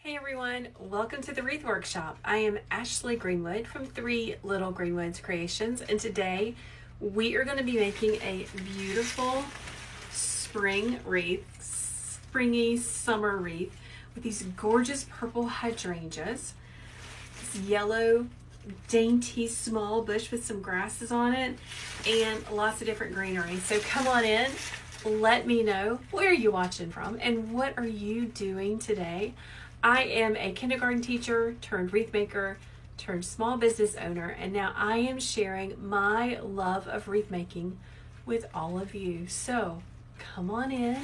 Hey everyone, welcome to the Wreath Workshop. I am Ashley Greenwood from 3 Little Greenwoods Creations, and today we are going to be making a beautiful spring wreath, springy summer wreath with these gorgeous purple hydrangeas, this yellow dainty small bush with some grasses on it, and lots of different greenery. So come on in, let me know where you're watching from and what are you doing today. I am a kindergarten teacher turned wreath maker turned small business owner, and now I am sharing my love of wreath making with all of you. So come on in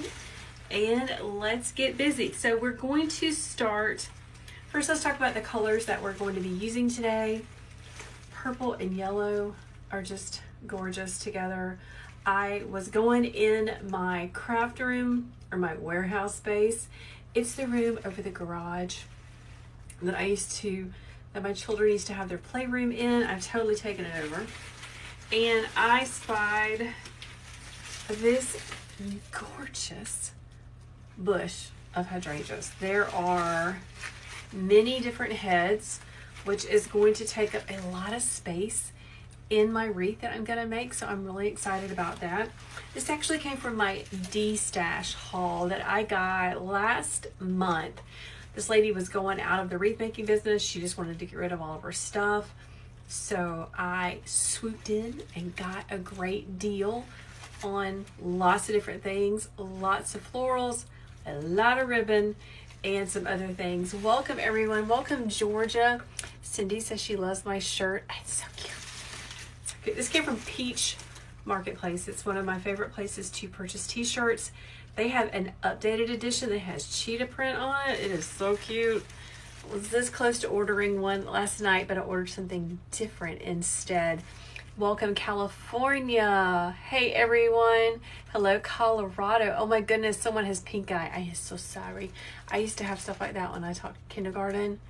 and let's get busy. So we're going to start, first let's talk about the colors that we're going to be using today. Purple and yellow are just gorgeous together. I was going in my craft room or my warehouse space. It's the room over the garage that my children used to have their playroom in. I've totally taken it over. And I spied this gorgeous bush of hydrangeas. There are many different heads, which is going to take up a lot of space in my wreath that I'm gonna make, so I'm really excited about that. This actually came from my D-Stash haul that I got last month. This lady was going out of the wreath making business. She just wanted to get rid of all of her stuff. So I swooped in and got a great deal on lots of different things, lots of florals, a lot of ribbon, and some other things. Welcome everyone, welcome Georgia. Cindy says she loves my shirt. It's so cute. This came from Peach Marketplace. It's one of my favorite places to purchase t-shirts. They have an updated edition that has cheetah print on it. It is so cute. I was this close to ordering one last night, but I ordered something different instead. Welcome California. Hey everyone. Hello Colorado. Oh my goodness, someone has pink eye. I am so sorry. I used to have stuff like that when I taught kindergarten.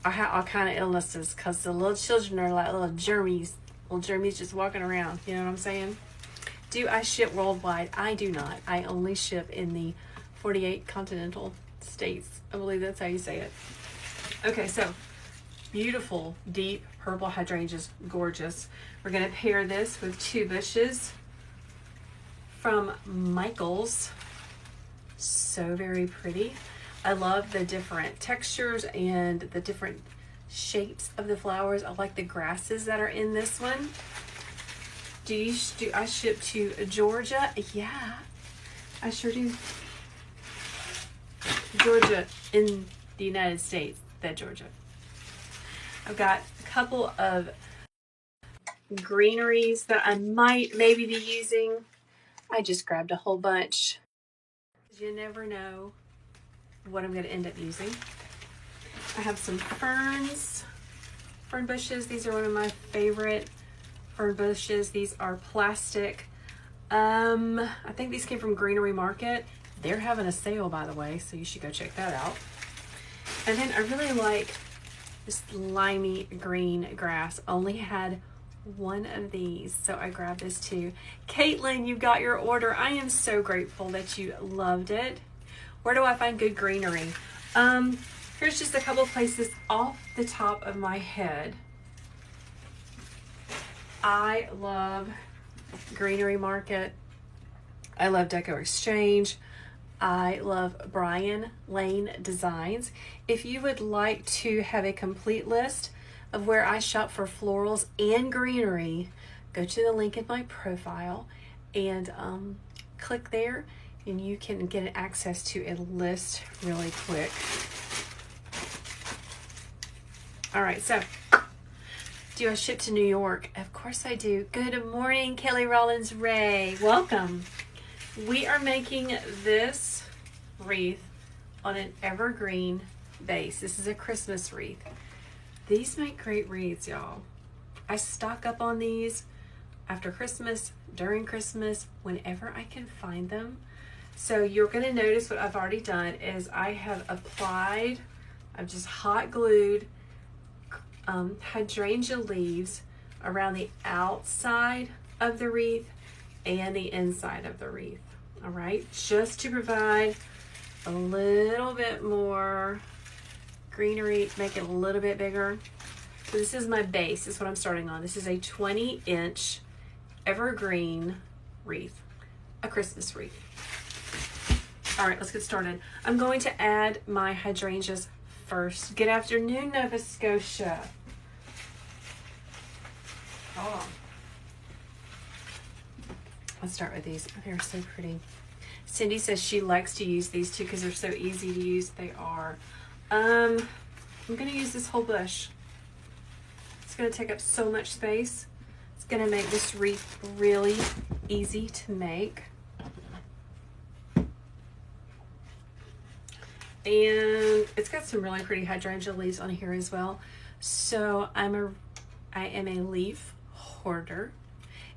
I had all kind of illnesses because the little children are like little germies just walking around. You know what I'm saying? Do I ship worldwide? I do not. I only ship in the 48 continental states. I believe that's how you say it. Okay, so beautiful deep purple hydrangeas, gorgeous. We're going to pair this with 2 bushes from Michael's. So very pretty. I love the different textures and the different shapes of the flowers. I like the grasses that are in this one. Do I ship to Georgia? Yeah, I sure do. Georgia in the United States, that Georgia. I've got a couple of greeneries that I might maybe be using. I just grabbed a whole bunch. You never know what I'm going to end up using. I have some fern bushes. These are one of my favorite fern bushes. These are plastic. I think these came from Greenery Market. They're having a sale, by the way, so you should go check that out. And then I really like this limey green grass. Only had one of these, so I grabbed this too. Caitlin, you got your order. I am so grateful that you loved it. Where do I find good greenery? Here's just a couple places off the top of my head. I love Greenery Market. I love Deco Exchange. I love Brian Lane Designs. If you would like to have a complete list of where I shop for florals and greenery, go to the link in my profile and click there, and you can get access to a list really quick. All right, so do I ship to New York? Of course I do. Good morning, Kelly Rollins Ray. Welcome. We are making this wreath on an evergreen base. This is a Christmas wreath. These make great wreaths, y'all. I stock up on these after Christmas, during Christmas, whenever I can find them. So you're going to notice what I've already done is I have applied, I've just hot glued hydrangea leaves around the outside of the wreath and the inside of the wreath. All right, just to provide a little bit more more greenery to make it a little bit bigger. So this is my base. This is what I'm starting on. This is a 20-inch evergreen wreath, a Christmas wreath. All right, let's get started. I'm going to add my hydrangeas first. Good afternoon, Nova Scotia. Hold on. Let's start with these. Oh, they're so pretty. Cindy says she likes to use these too because they're so easy to use. They are. I'm going to use this whole bush. It's going to take up so much space. It's going to make this wreath really easy to make. And it's got some really pretty hydrangea leaves on here as well. So I am a leaf hoarder.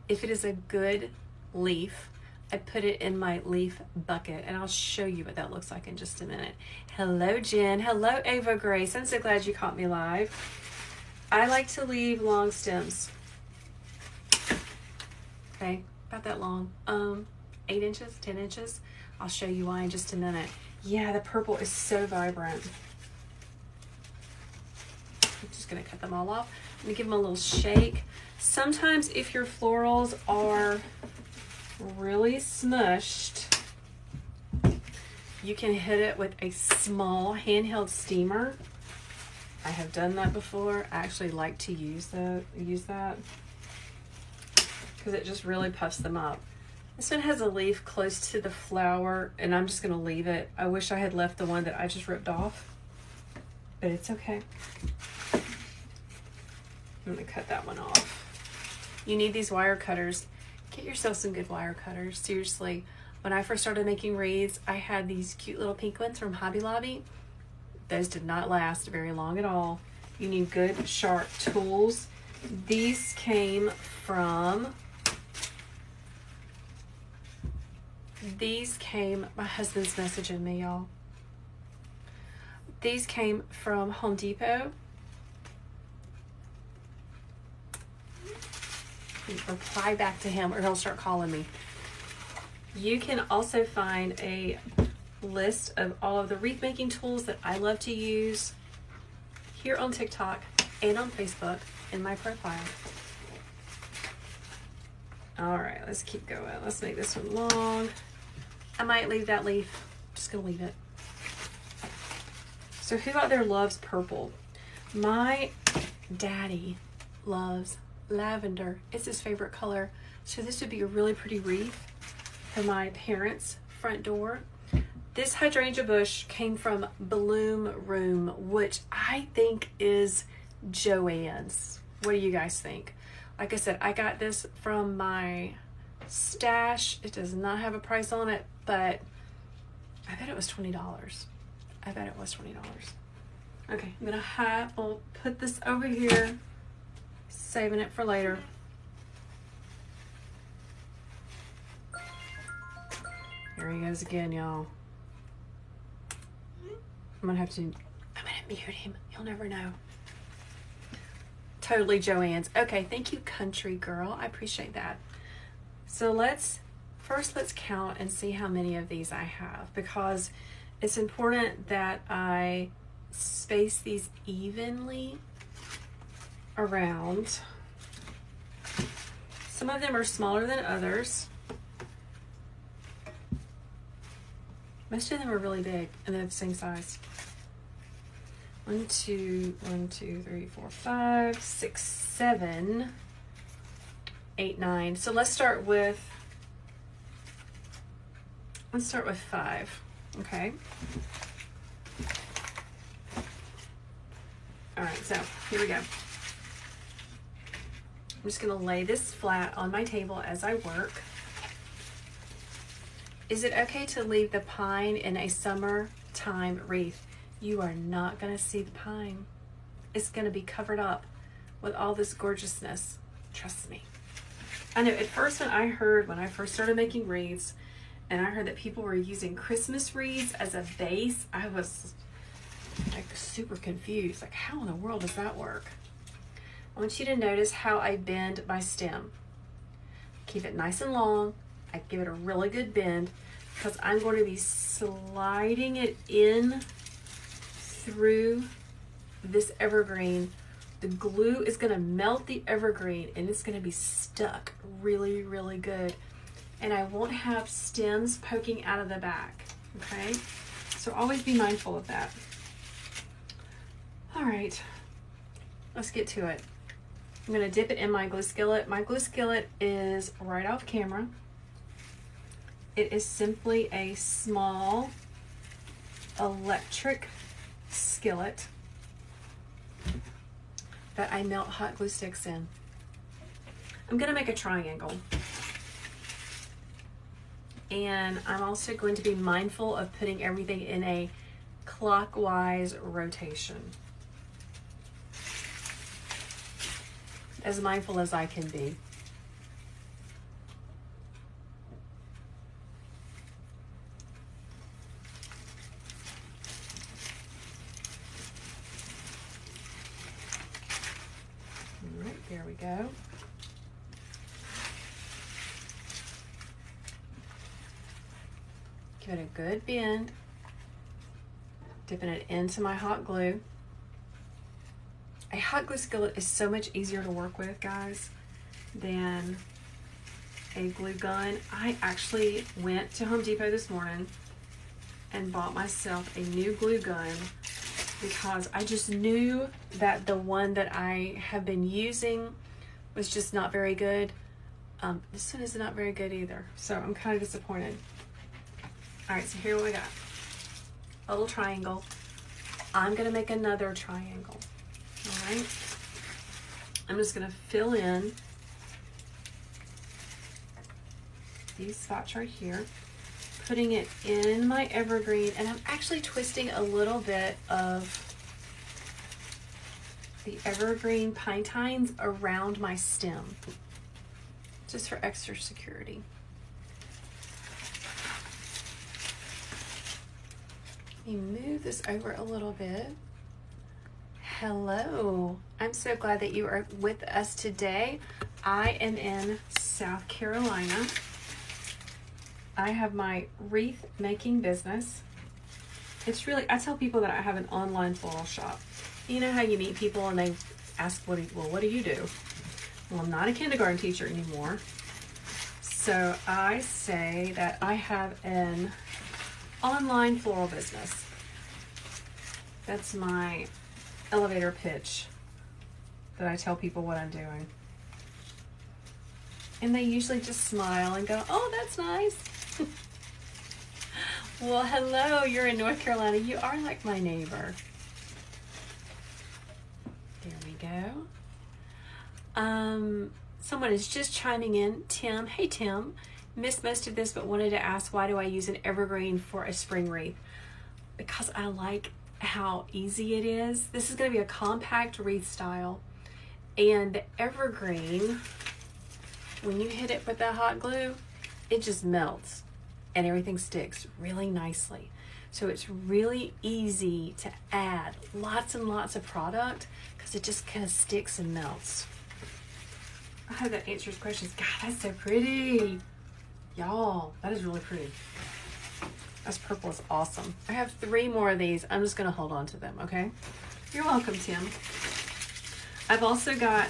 If it is a good leaf, I put it in my leaf bucket, and I'll show you what that looks like in just a minute. Hello, Jen. Hello, Ava Grace. I'm so glad you caught me live. I like to leave long stems. Okay, about that long. 8 inches, 10 inches. I'll show you why in just a minute. Yeah, the purple is so vibrant. I'm just gonna cut them all off. I'm gonna give them a little shake. Sometimes if your florals are really smushed, you can hit it with a small handheld steamer. I have done that before. I actually like to use that because it just really puffs them up. This one has a leaf close to the flower, and I'm just going to leave it. I wish I had left the one that I just ripped off, but it's okay. I'm going to cut that one off. You need these wire cutters. Get yourself some good wire cutters. Seriously, when I first started making wreaths, I had these cute little pink ones from Hobby Lobby. Those did not last very long at all. You need good, sharp tools. These came from... my husband's messaging me, y'all. These came from Home Depot. Reply back to him or he'll start calling me. You can also find a list of all of the wreath making tools that I love to use here on TikTok and on Facebook in my profile. All right, let's keep going. Let's make this one long. I might leave that leaf. I'm just gonna leave it. So who out there loves purple? My daddy loves lavender. It's his favorite color. So this would be a really pretty wreath for my parents' front door. This hydrangea bush came from Bloom Room, which I think is Joann's. What do you guys think? Like I said, I got this from my stash. It does not have a price on it, but I bet it was $20. I bet it was $20. Okay, I'll put this over here, saving it for later. Here he goes again, y'all. I'm gonna mute him. You'll never know. Totally Joann's. Okay, thank you, country girl. I appreciate that. So let's count and see how many of these I have, because it's important that I space these evenly around. Some of them are smaller than others. Most of them are really big and they're the same size. 1, 2, 3, 4, 5, 6, 7, 8, 9. So let's start with 5. Okay. All right, so here we go. I'm just gonna lay this flat on my table as I work. Is it okay to leave the pine in a summertime wreath? You are not gonna see the pine. It's gonna be covered up with all this gorgeousness. Trust me. I know at first when I first started making wreaths and I heard that people were using Christmas wreaths as a base, I was like super confused. Like, how in the world does that work? I want you to notice how I bend my stem. Keep it nice and long. I give it a really good bend because I'm going to be sliding it in through this evergreen, the glue is going to melt the evergreen and it's going to be stuck really, really good. And I won't have stems poking out of the back, okay? So always be mindful of that. All right, let's get to it. I'm going to dip it in my glue skillet. My glue skillet is right off camera. It is simply a small electric skillet that I melt hot glue sticks in. I'm going to make a triangle. And I'm also going to be mindful of putting everything in a clockwise rotation. As mindful as I can be. All right, there we go. Give it a good bend. Dipping it into my hot glue. A hot glue skillet is so much easier to work with, guys, than a glue gun. I actually went to Home Depot this morning and bought myself a new glue gun because I just knew that the one that I have been using was just not very good. This one is not very good either, so I'm kind of disappointed. All right, so here we got a little triangle. I'm gonna make another triangle. All right, I'm just gonna fill in these spots right here, putting it in my evergreen, and I'm actually twisting a little bit of the evergreen pine tines around my stem, just for extra security. Let me move this over a little bit. Hello, I'm so glad that you are with us today. I am in South Carolina. I have my wreath making business. It's really, I tell people that I have an online floral shop. You know how you meet people and they ask, what do you do? Well, I'm not a kindergarten teacher anymore. So I say that I have an online floral business. That's my elevator pitch that I tell people what I'm doing. And they usually just smile and go, oh, that's nice. Well, hello, you're in North Carolina. You are like my neighbor. There we go. Someone is just chiming in. Tim, hey Tim. Missed most of this, but wanted to ask, why do I use an evergreen for a spring wreath? Because I like how easy it is. This is going to be a compact wreath style, and the evergreen, when you hit it with that hot glue, it just melts and everything sticks really nicely. So it's really easy to add lots and lots of product because it just kind of sticks and melts. I hope that answers questions. God, that's so pretty. Y'all, that is really pretty. This purple is awesome. I have 3 more of these. I'm just gonna hold on to them, okay? You're welcome, Tim. I've also got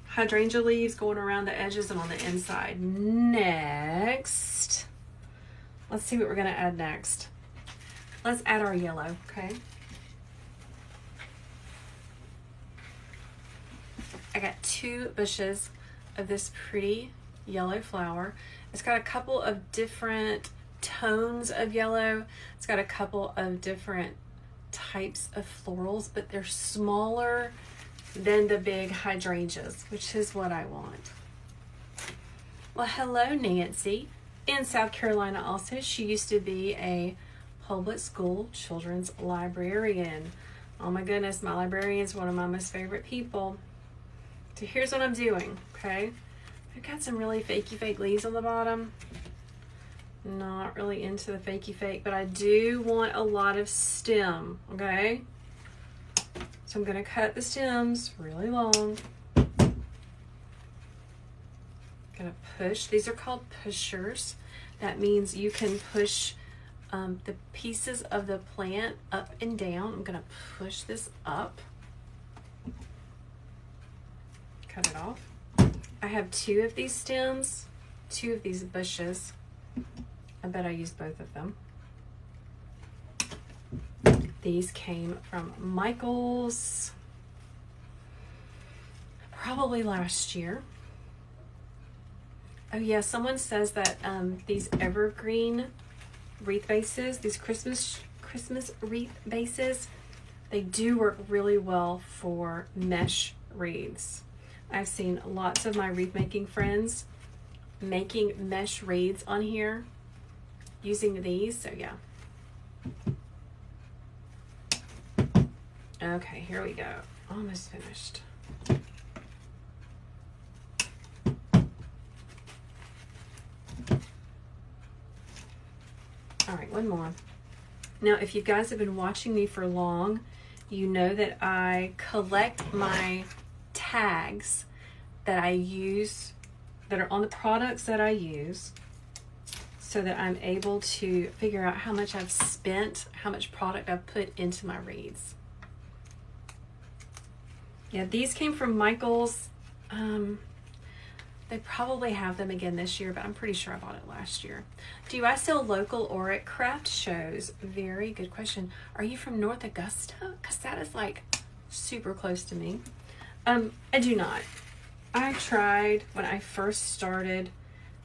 hydrangea leaves going around the edges and on the inside. Next, let's see what we're gonna add next. Let's add our yellow, okay? I got 2 bushes of this pretty yellow flower. It's got a couple of different tones of yellow. It's got a couple of different types of florals, but they're smaller than the big hydrangeas, which is what I want. Well, hello, Nancy. In South Carolina also. She used to be a public school children's librarian. Oh my goodness, my librarian is one of my most favorite people. So here's what I'm doing, okay? I've got some really fakey fake leaves on the bottom. Not really into the fakey fake, but I do want a lot of stem, okay? So I'm gonna cut the stems really long. Gonna push, these are called pushers. That means you can push the pieces of the plant up and down. I'm gonna push this up, cut it off. I have 2 of these stems, 2 of these bushes. I bet I used both of them. These came from Michael's probably last year. Oh yeah, someone says that these evergreen wreath bases, these Christmas wreath bases, they do work really well for mesh wreaths. I've seen lots of my wreath making friends making mesh wreaths on here using these, so yeah. Okay, here we go. Almost finished. All right, one more. Now, if you guys have been watching me for long, you know that I collect my tags that I use, that are on the products that I use, so that I'm able to figure out how much I've spent, how much product I've put into my wreaths. Yeah, these came from Michael's. They probably have them again this year, but I'm pretty sure I bought it last year. Do I sell local or at craft shows? Very good question. Are you from North Augusta? Because that is like super close to me. I do not. I tried when I first started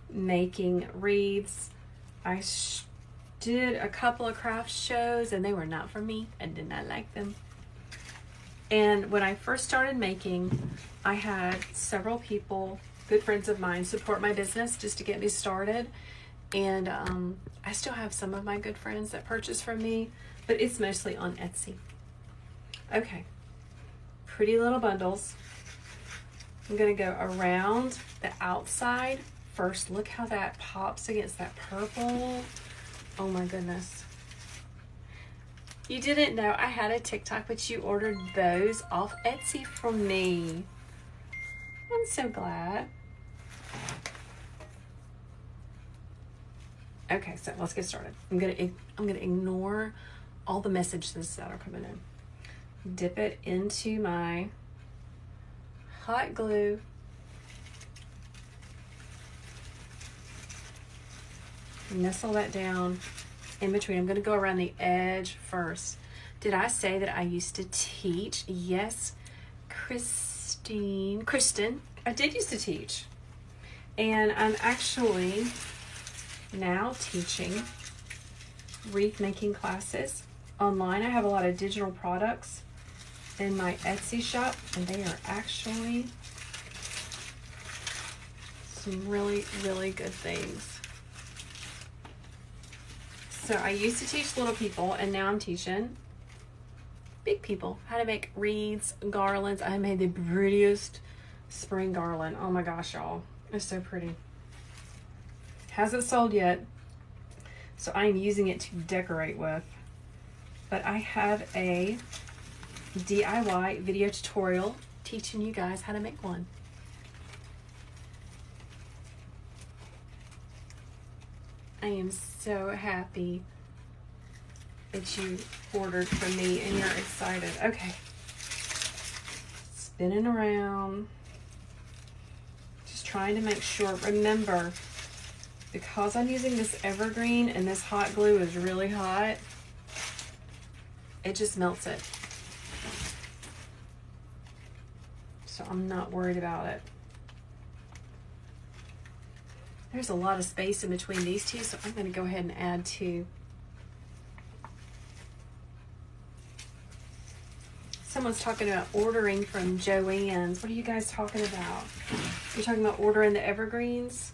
making wreaths. I did a couple of craft shows and they were not for me. I did not like them. And when I first started making, I had several people, good friends of mine, support my business just to get me started. And I still have some of my good friends that purchase from me, but it's mostly on Etsy. Okay, pretty little bundles. I'm gonna go around the outside first. Look how that pops against that purple. Oh my goodness. You didn't know I had a TikTok, but you ordered those off Etsy from me. I'm so glad. Okay, so let's get started. I'm gonna ignore all the messages that are coming in. Dip it into my hot glue. Nestle that down in between. I'm gonna go around the edge first. Did I say that I used to teach? Yes, Kristen, I did used to teach. And I'm actually now teaching wreath making classes online. I have a lot of digital products in my Etsy shop, and they are actually some really, really good things. So I used to teach little people, and now I'm teaching big people how to make wreaths, garlands. I made the prettiest spring garland. Oh my gosh, y'all. It's so pretty. Hasn't sold yet, so I'm using it to decorate with. But I have a DIY video tutorial teaching you guys how to make one. I am so happy that you ordered from me and you're excited. Okay. Spinning around. Just trying to make sure. Remember, because I'm using this evergreen and this hot glue is really hot, it just melts it. So I'm not worried about it. There's a lot of space in between these two, so I'm going to go ahead and add 2. Someone's talking about ordering from Joann's. What are you guys talking about? You're talking about ordering the evergreens?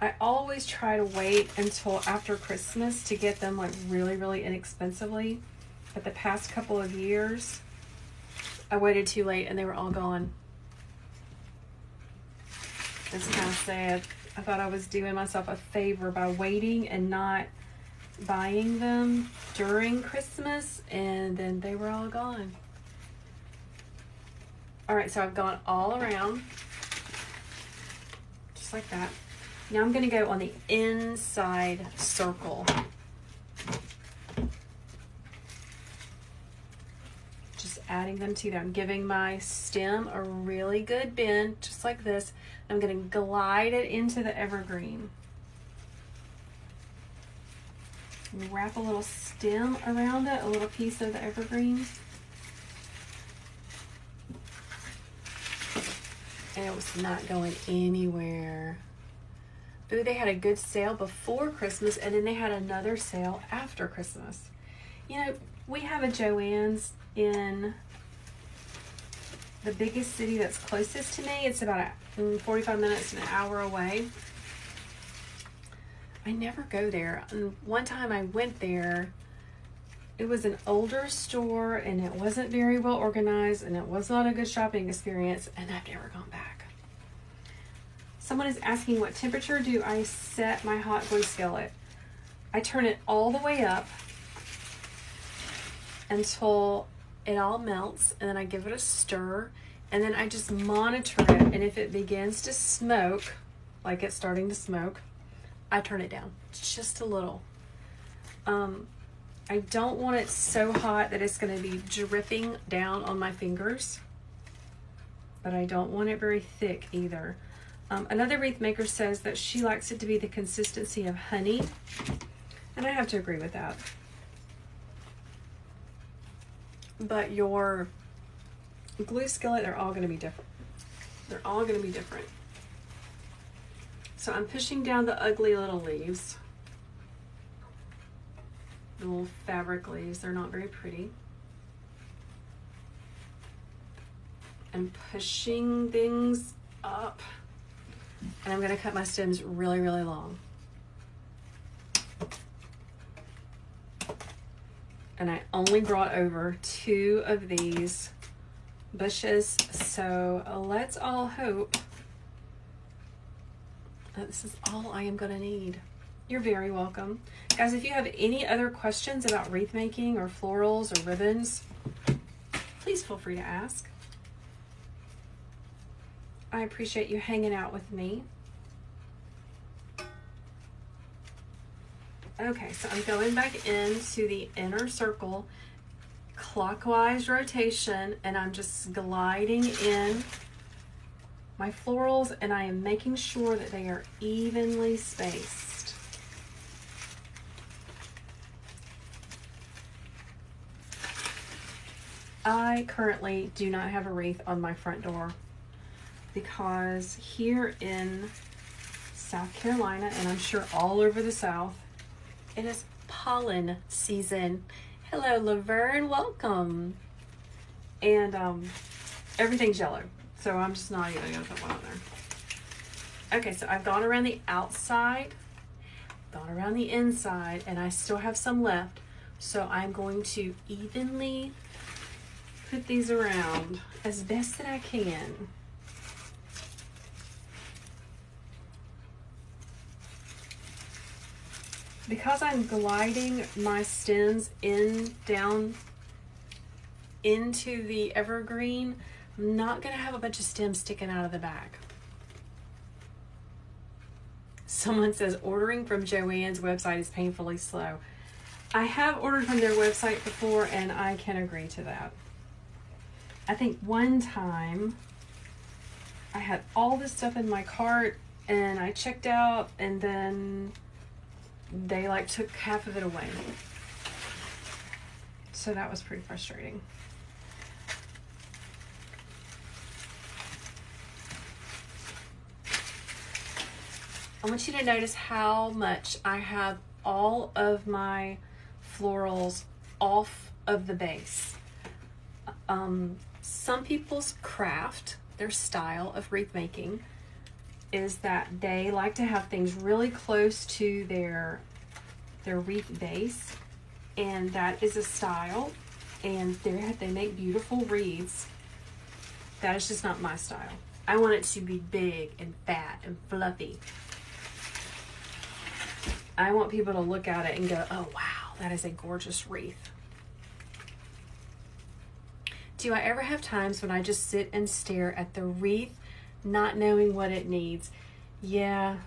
I always try to wait until after Christmas to get them like really, really inexpensively. But the past couple of years, I waited too late and they were all gone. It's kind of sad. I thought I was doing myself a favor by waiting and not buying them during Christmas, and then they were all gone. All right, so I've gone all around, just like that. Now I'm going to go on the inside circle. Just adding them together. I'm giving my stem a really good bend, just like this. I'm going to glide it into the evergreen. Wrap a little stem around it, a little piece of the evergreen. And it was not going anywhere. Ooh, they had a good sale before Christmas, and then they had another sale after Christmas. You know, we have a Joann's in the biggest city that's closest to me. It's about 45 minutes, an hour away. I never go there. And one time I went there, it was an older store and it wasn't very well organized and it was not a good shopping experience, and I've never gone back. Someone is asking, what temperature do I set my hot glue skillet? I turn it all the way up until it all melts, and then I give it a stir, and then I just monitor it, and if it begins to smoke, like it's starting to smoke, I turn it down just a little. I don't want it so hot that it's going to be dripping down on my fingers, but I don't want it very thick either. Another wreath maker says that she likes it to be the consistency of honey, and I have to agree with that. But your glue skillet, they're all going to be different. They're all going to be different. So I'm pushing down the ugly little leaves. The little fabric leaves, they're not very pretty. And pushing things up. And I'm going to cut my stems really, really long. And I only brought over 2 of these bushes, so let's all hope that this is all I am going to need. You're very welcome. Guys, if you have any other questions about wreath making or florals or ribbons, please feel free to ask. I appreciate you hanging out with me. Okay, so I'm going back into the inner circle, clockwise rotation, and I'm just gliding in my florals, and I am making sure that they are evenly spaced. I currently do not have a wreath on my front door because here in South Carolina, and I'm sure all over the South, it is pollen season. Hello, Laverne, welcome. And everything's yellow, so I'm just not even gonna put one on there. Okay, so I've gone around the outside, gone around the inside, and I still have some left. So I'm going to evenly put these around as best that I can. Because I'm gliding my stems down into the evergreen, I'm not gonna have a bunch of stems sticking out of the back. Someone says ordering from Joann's website is painfully slow. I have ordered from their website before, and I can agree to that. I think one time I had all this stuff in my cart and I checked out, and then they like took half of it away. So that was pretty frustrating. I want you to notice how much I have all of my florals off of the base. Some people's craft, their style of wreath making, is that they like to have things really close to their wreath base, and that is a style, and they make beautiful wreaths. That is just not my style. I want it to be big and fat and fluffy. I want people to look at it and go, oh wow, that is a gorgeous wreath. Do I ever have times when I just sit and stare at the wreath, not knowing what it needs? Yeah,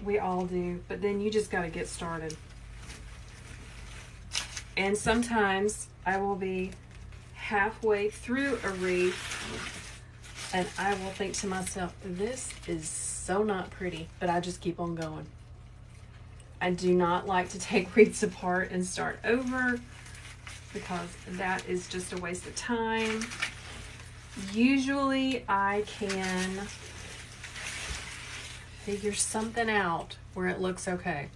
We all do, but then you just got to get started. And sometimes I will be halfway through a wreath and I will think to myself, this is so not pretty, but I just keep on going. I do not like to take wreaths apart and start over because that is just a waste of time. Usually I can figure something out where it looks okay.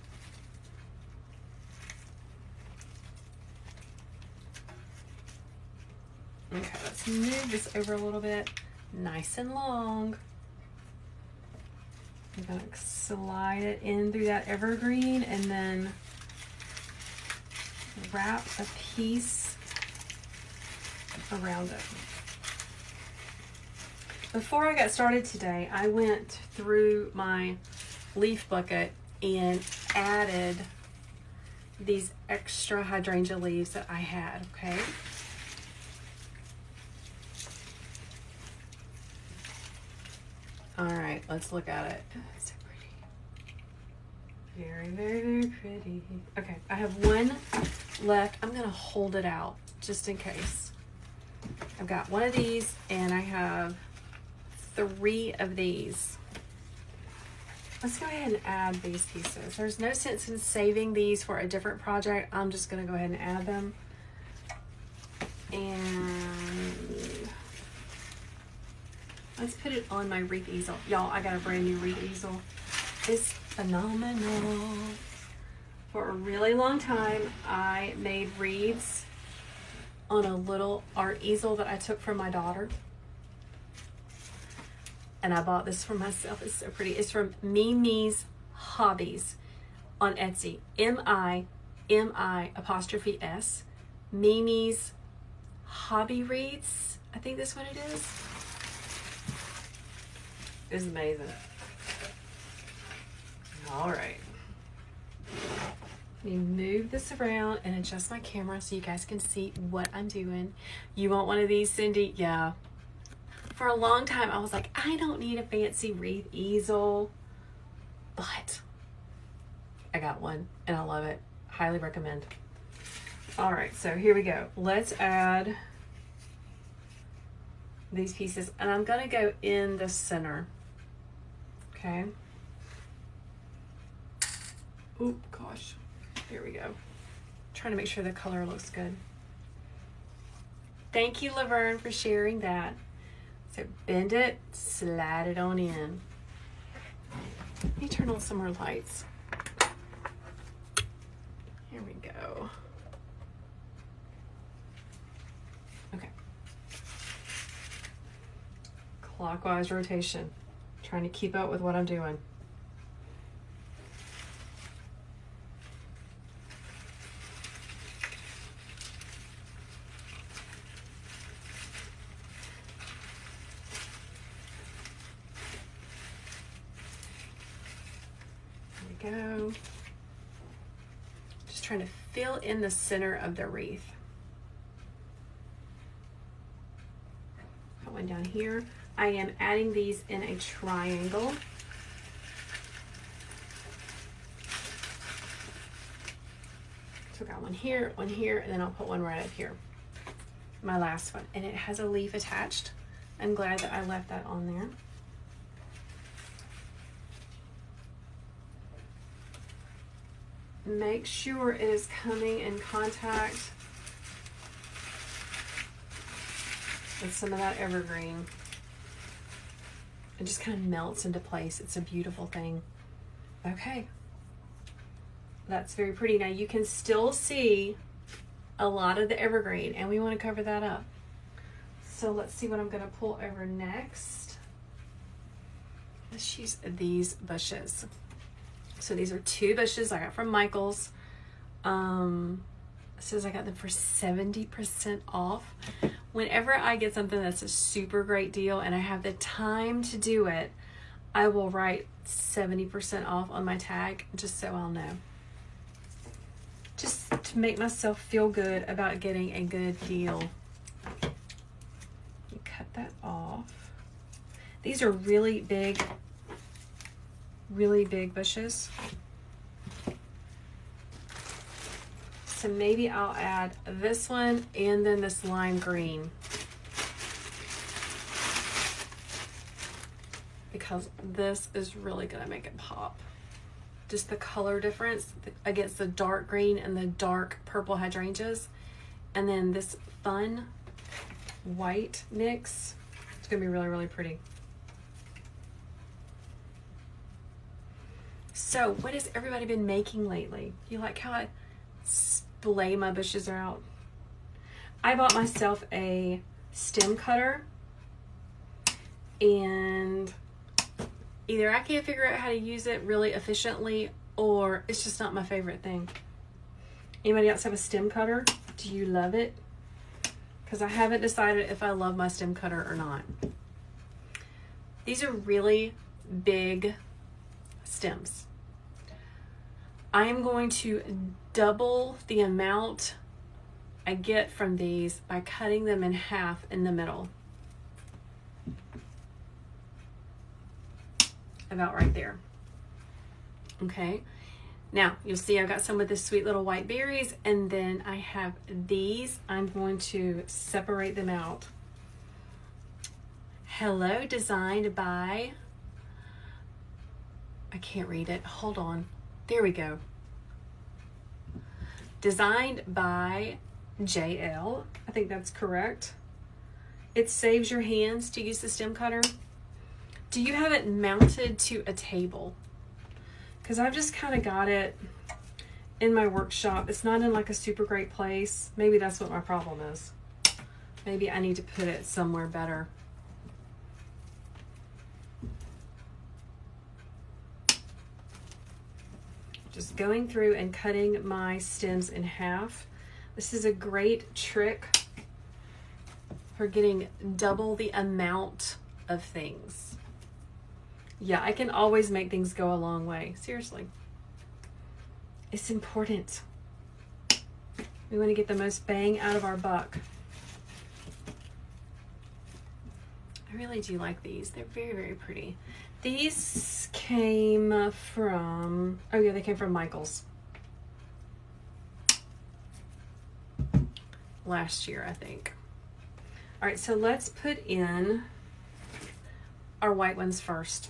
Okay, let's move this over a little bit. Nice and long. I'm gonna slide it in through that evergreen and then wrap a piece around it. Before I got started today, I went through my leaf bucket and added these extra hydrangea leaves that I had, okay? All right, let's look at it. It's so pretty. Very, very, very pretty. Okay, I have one left. I'm gonna hold it out just in case. I've got one of these and I have 3 of these. Let's go ahead and add these pieces. There's no sense in saving these for a different project. I'm just gonna go ahead and add them. And let's put it on my wreath easel. Y'all, I got a brand new wreath easel. It's phenomenal. For a really long time, I made wreaths on a little art easel that I took from my daughter. And I bought this for myself. It's so pretty. It's from Mimi's Hobbies on Etsy. MIMI''S. Mimi's Hobby Wreaths. I think that's what it is. It's amazing. All right. Let me move this around and adjust my camera so you guys can see what I'm doing. You want one of these, Cindy? Yeah. For a long time, I was like, I don't need a fancy wreath easel, but I got one and I love it. Highly recommend. All right, so here we go. Let's add these pieces and I'm gonna go in the center, okay? Oh gosh, here we go. Trying to make sure the color looks good. Thank you, Laverne, for sharing that. So bend it, slide it on in. Let me turn on some more lights. Here we go. Okay. Clockwise rotation. Trying to keep up with what I'm doing. Go. Just trying to fill in the center of the wreath. Put one down here. I am adding these in a triangle. So I got one here, and then I'll put one right up here. My last one. And it has a leaf attached. I'm glad that I left that on there. Make sure it is coming in contact with some of that evergreen. It just kind of melts into place. It's a beautiful thing. Okay. That's very pretty. Now you can still see a lot of the evergreen and we want to cover that up. So let's see what I'm going to pull over next. Let's use these bushes. So these are 2 bushes I got from Michael's. It says I got them for 70% off. Whenever I get something that's a super great deal and I have the time to do it, I will write 70% off on my tag just so I'll know. Just to make myself feel good about getting a good deal. You cut that off. These are really big really big bushes. So maybe I'll add this one and then this lime green, because this is really gonna make it pop. Just the color difference against the dark green and the dark purple hydrangeas. And then this fun white mix. It's gonna be really, really pretty. So what has everybody been making lately? You like how I splay my bushes out? I bought myself a stem cutter, and either I can't figure out how to use it really efficiently, or it's just not my favorite thing. Anybody else have a stem cutter? Do you love it? Because I haven't decided if I love my stem cutter or not. These are really big stems. I am going to double the amount I get from these by cutting them in half in the middle. About right there. Okay. Now, you'll see I've got some with the sweet little white berries, and then I have these. I'm going to separate them out. Hello, designed by, I can't read it. Hold on. There we go. Designed by JL. I think that's correct. It saves your hands to use the stem cutter. Do you have it mounted to a table? Because I've just kind of got it in my workshop. It's not in like a super great place. Maybe that's what my problem is. Maybe I need to put it somewhere better. Just going through and cutting my stems in half. This is a great trick for getting double the amount of things. Yeah, I can always make things go a long way. Seriously. It's important. We want to get the most bang out of our buck. I really do like these. They're very, very pretty. These came from, oh yeah, they came from Michael's. Last year, I think. All right, so let's put in our white ones first.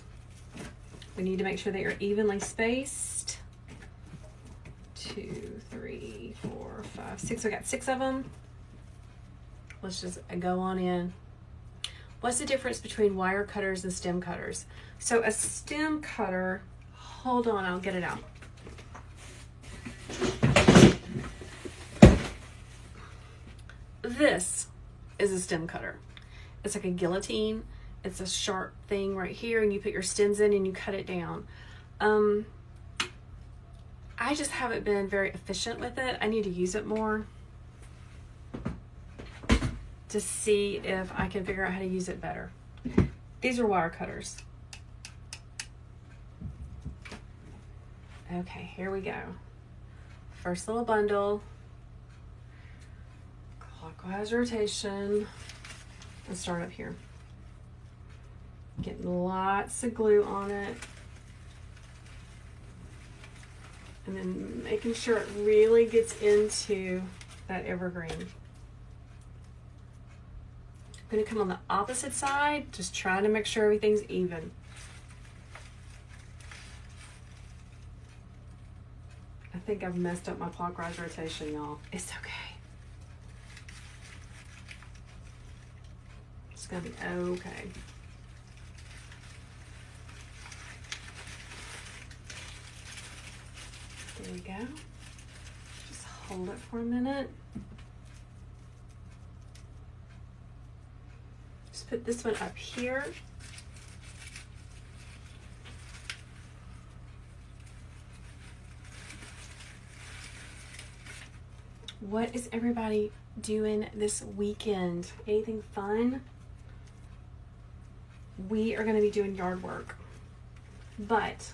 We need to make sure they are evenly spaced. 2, 3, 4, 5, 6. I got 6 of them. Let's just go on in. What's the difference between wire cutters and stem cutters? So a stem cutter, hold on, I'll get it out. This is a stem cutter. It's like a guillotine. It's a sharp thing right here, and you put your stems in and you cut it down. I just haven't been very efficient with it. I need to use it more to see if I can figure out how to use it better. These are wire cutters. Okay, here we go. First little bundle. Clockwise rotation. Let's start up here. Getting lots of glue on it. And then making sure it really gets into that evergreen. I'm going to come on the opposite side, just trying to make sure everything's even. I think I've messed up my clockwise rotation, y'all. It's okay. It's going to be okay. There we go. Just hold it for a minute. Just put this one up here. What is everybody doing this weekend? Anything fun? We are going to be doing yard work, but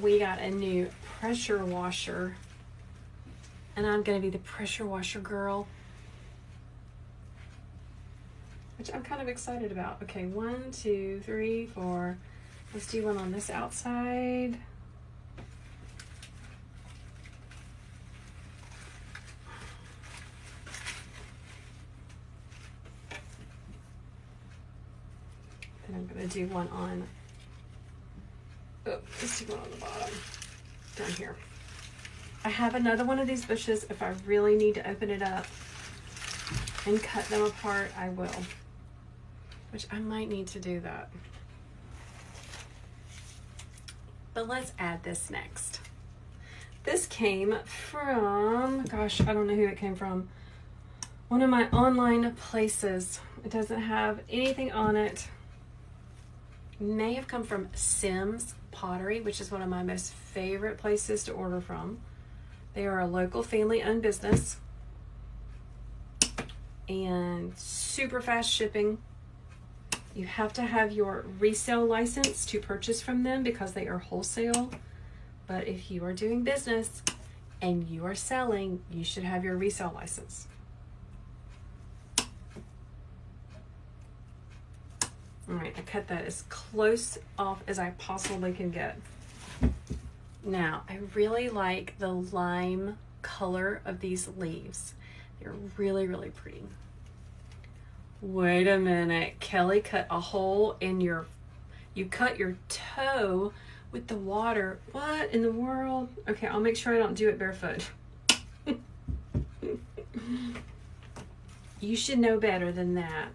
we got a new pressure washer, and I'm going to be the pressure washer girl, which I'm kind of excited about. Okay, 1, 2, 3, 4, Let's do one on this outside. Then I'm gonna do one on, oh, let's do one on the bottom, down here. I have another one of these bushes. If I really need to open it up and cut them apart, I will, which I might need to do that. But let's add this next. This came from, gosh, I don't know who it came from. One of my online places. It doesn't have anything on it. May have come from Sims Pottery, which is one of my most favorite places to order from. They are a local family-owned business and super fast shipping. You have to have your resale license to purchase from them because they are wholesale. But if you are doing business and you are selling, you should have your resale license. All right, I cut that as close off as I possibly can get. Now, I really like the lime color of these leaves. They're really, really pretty. Wait a minute, Kelly cut a hole in you cut your toe with the water. What in the world? Okay, I'll make sure I don't do it barefoot. You should know better than that.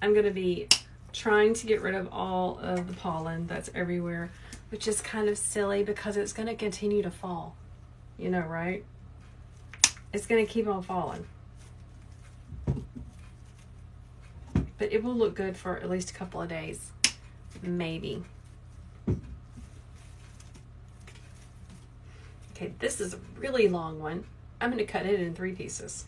I'm gonna be trying to get rid of all of the pollen that's everywhere, which is kind of silly because it's gonna continue to fall. You know, right? It's gonna keep on falling. But it will look good for at least a couple of days, maybe. Okay, this is a really long one. I'm gonna cut it in 3 pieces.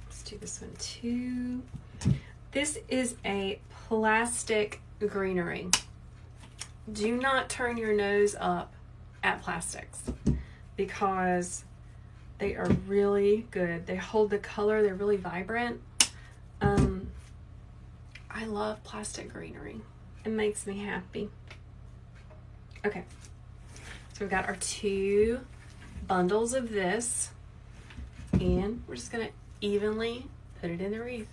Let's do this one too. This is a plastic greenery. Do not turn your nose up at plastics because they are really good. They hold the color, they're really vibrant. I love plastic greenery. It makes me happy. Okay, so we've got our 2 bundles of this and we're just gonna evenly put it in the wreath.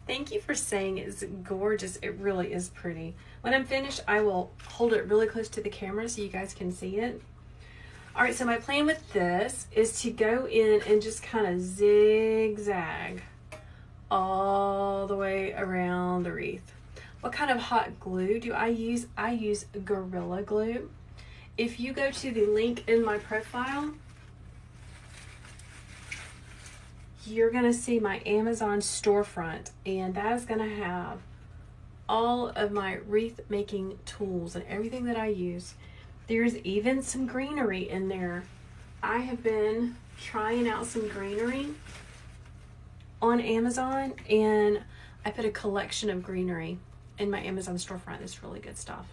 Thank you for saying it's gorgeous. It really is pretty. When I'm finished, I will hold it really close to the camera so you guys can see it. All right, so my plan with this is to go in and just kind of zigzag all the way around the wreath. What kind of hot glue do I use? I use Gorilla Glue. If you go to the link in my profile, you're gonna see my Amazon storefront, and that is gonna have all of my wreath making tools and everything that I use. There's even some greenery in there. I have been trying out some greenery on Amazon, and I put a collection of greenery in my Amazon storefront. It's really good stuff.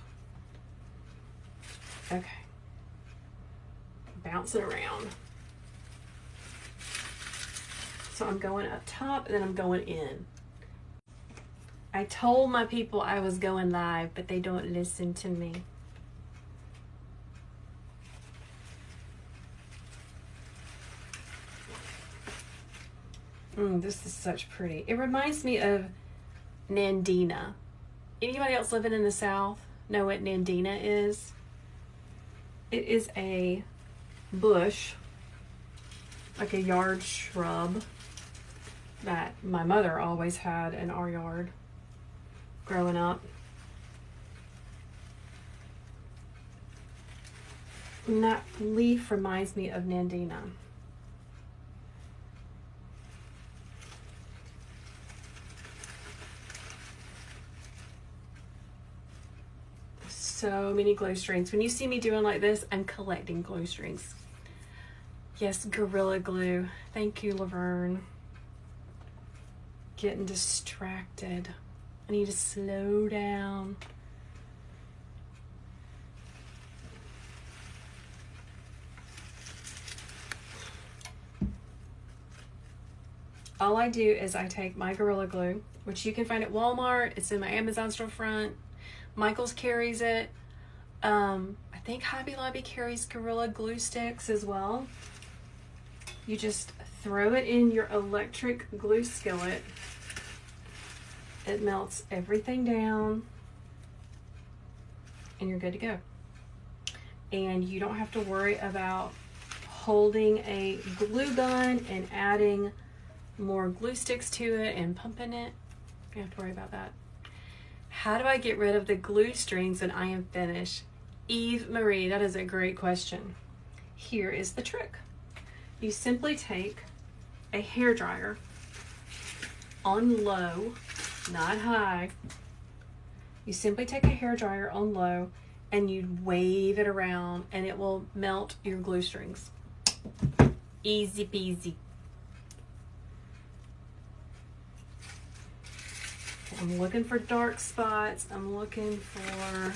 Okay, bounce it around. So I'm going up top and then I'm going in. I told my people I was going live, but they don't listen to me. This is such pretty. It reminds me of Nandina. Anybody else living in the South know what Nandina is? It is a bush, like a yard shrub that my mother always had in our yard growing up. And that leaf reminds me of Nandina. So many glue strings. When you see me doing like this, I'm collecting glue strings. Yes, Gorilla Glue. Thank you, Laverne. Getting distracted. I need to slow down. all I do is I take my Gorilla Glue, which you can find at Walmart. It's in my Amazon storefront. Michael's carries it. I think Hobby Lobby carries Gorilla Glue sticks as well. You just throw it in your electric glue skillet. It melts everything down and you're good to go. And you don't have to worry about holding a glue gun and adding more glue sticks to it and pumping it. You don't have to worry about that. How do I get rid of the glue strings when I am finished? Eve Marie, that is a great question. Here is the trick. You simply take a hairdryer on low, not high. You simply take a hairdryer on low and you wave it around and it will melt your glue strings. Easy peasy. I'm looking for dark spots. I'm looking for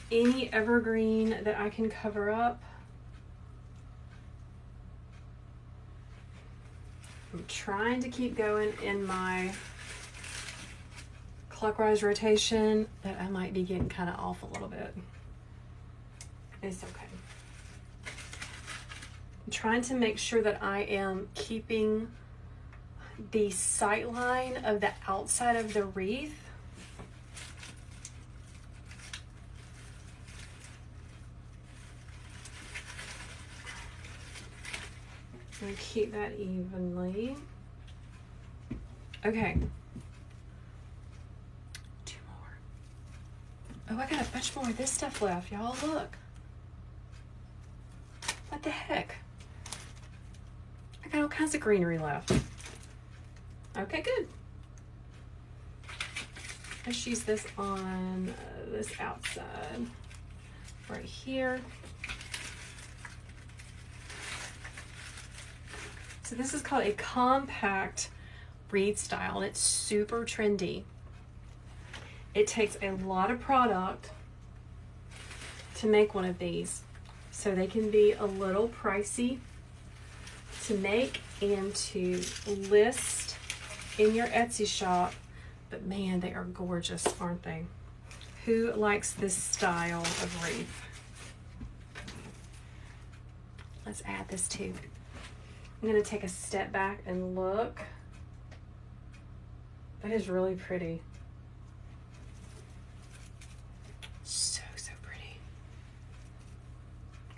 any evergreen that I can cover up. I'm trying to keep going in my clockwise rotation, but I might be getting kind of off a little bit. It's okay. I'm trying to make sure that I am keeping the sight line of the outside of the wreath. I'm gonna keep that evenly. Okay. 2 more. Oh, I got a bunch more of this stuff left, y'all. Look. What the heck? I got all kinds of greenery left. Okay, good. Let's use this on this outside right here. So this is called a compact wreath style, and it's super trendy. It takes a lot of product to make one of these, so they can be a little pricey to make and to list in your Etsy shop, but man, they are gorgeous, aren't they? Who likes this style of wreath? Let's add this too. I'm gonna take a step back and look. That is really pretty. So pretty.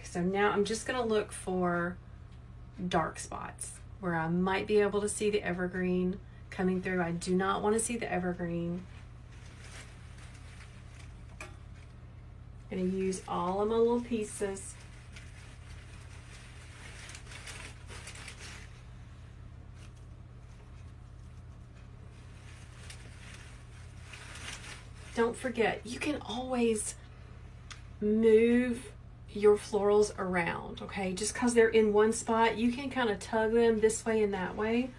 So now I'm just gonna look for dark spots where I might be able to see the evergreen coming through. I do not want to see the evergreen. I'm gonna use all of my little pieces. Don't forget, you can always move your florals around, okay? Just because they're in one spot, you can kind of tug them this way and that way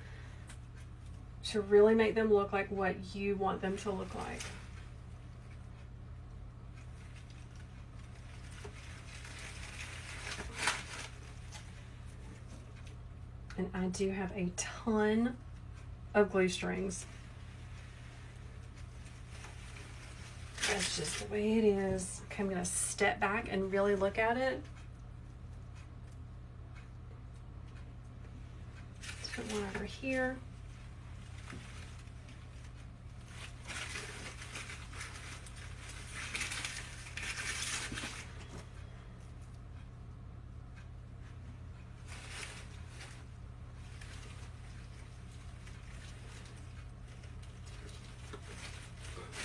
to really make them look like what you want them to look like. And I do have a ton of glue strings. That's just the way it is. Okay, I'm gonna step back and really look at it. Let's put one over here.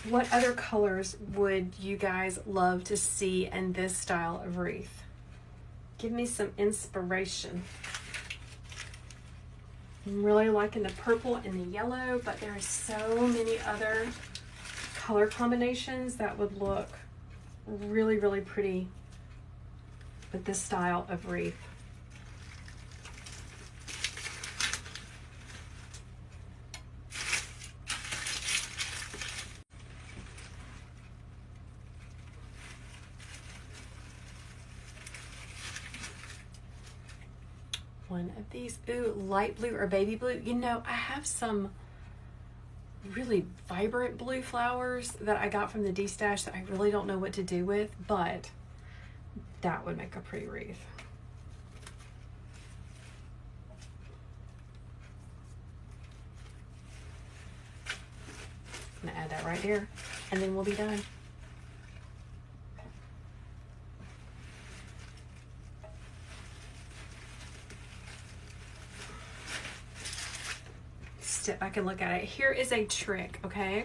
What other colors would you guys love to see in this style of wreath? Give me some inspiration. I'm really liking the purple and the yellow, but there are so many other color combinations that would look really, really pretty with this style of wreath. one of these. Ooh, light blue or baby blue. You know, I have some really vibrant blue flowers that I got from the D-Stash that I really don't know what to do with, but that would make a pretty wreath. I'm gonna add that right there, and then we'll be done. Step back and look at it. Here is a trick, okay?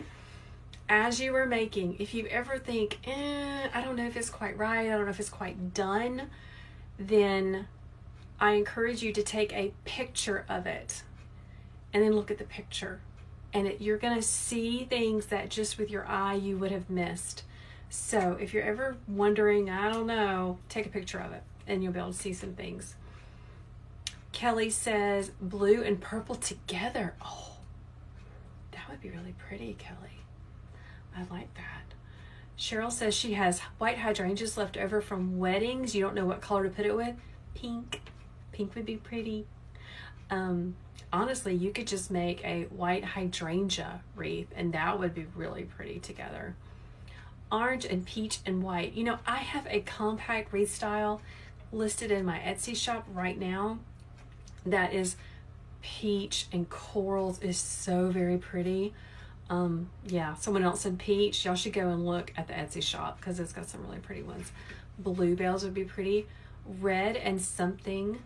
As you are making, if you ever think, I don't know if it's quite right, I don't know if it's quite done, then I encourage you to take a picture of it and then look at the picture. And you're gonna see things that just with your eye you would have missed. So if you're ever wondering, I don't know, take a picture of it and you'll be able to see some things. Kelly says blue and purple together. Oh, that would be really pretty, Kelly. I like that. Cheryl says she has white hydrangeas left over from weddings. You don't know what color to put it with. Pink. Pink would be pretty. Honestly, you could just make a white hydrangea wreath and that would be really pretty together. Orange and peach and white. You know, I have a compact wreath style listed in my Etsy shop right now that is peach and corals. Is so very pretty. Yeah, someone else said peach. Y'all should go and look at the Etsy shop because it's got some really pretty ones. Bluebells would be pretty. Red and something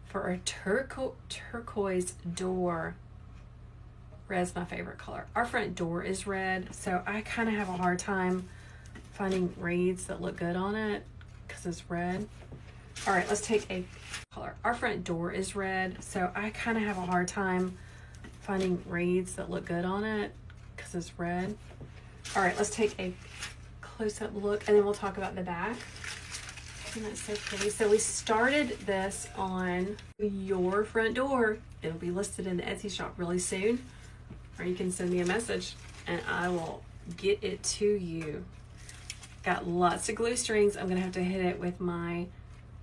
for a turquoise door. Red's my favorite color. Our front door is red, so I kind of have a hard time finding wreaths that look good on it because it's red. All right, let's take a color. Our front door is red, so I kind of have a hard time finding wreaths that look good on it because it's red. All right, let's take a close-up look and then we'll talk about the back. And that's so pretty. So we started this on your front door. It'll be listed in the Etsy shop really soon, or you can send me a message and I will get it to you. Got lots of glue strings. I'm gonna have to hit it with my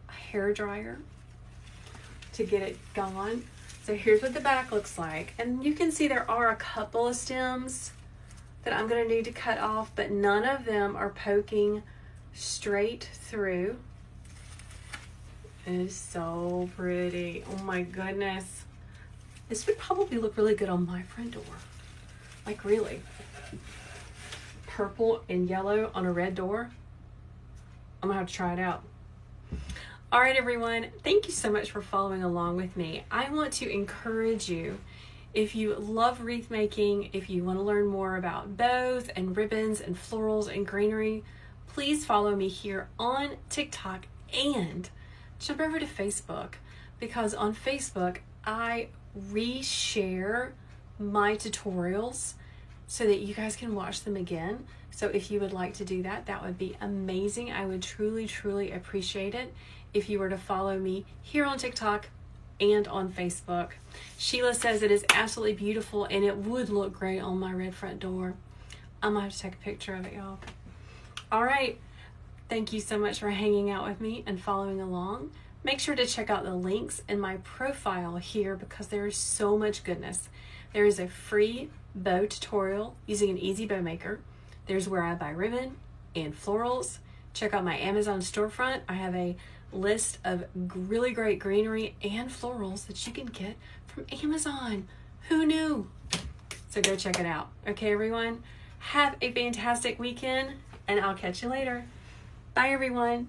hair dryer to get it gone. So here's what the back looks like. And you can see there are a couple of stems that I'm gonna need to cut off, but none of them are poking straight through. It is so pretty. Oh my goodness. This would probably look really good on my front door. Like really. Purple and yellow on a red door. I'm gonna have to try it out. All right, everyone. Thank you so much for following along with me. I want to encourage you, if you love wreath making, if you want to learn more about bows and ribbons and florals and greenery, please follow me here on TikTok and jump over to Facebook, because on Facebook I reshare my tutorials so that you guys can watch them again. So if you would like to do that, that would be amazing. I would truly, truly appreciate it if you were to follow me here on TikTok and on Facebook. Sheila says it is absolutely beautiful and it would look great on my red front door. I'm gonna have to take a picture of it, y'all. All right. Thank you so much for hanging out with me and following along. Make sure to check out the links in my profile here because there is so much goodness. There is a free bow tutorial using an easy bow maker. There's where I buy ribbon and florals. Check out my Amazon storefront. I have a list of really great greenery and florals that you can get from Amazon. Who knew? So go check it out. Okay, everyone. Have a fantastic weekend and I'll catch you later. Bye, everyone.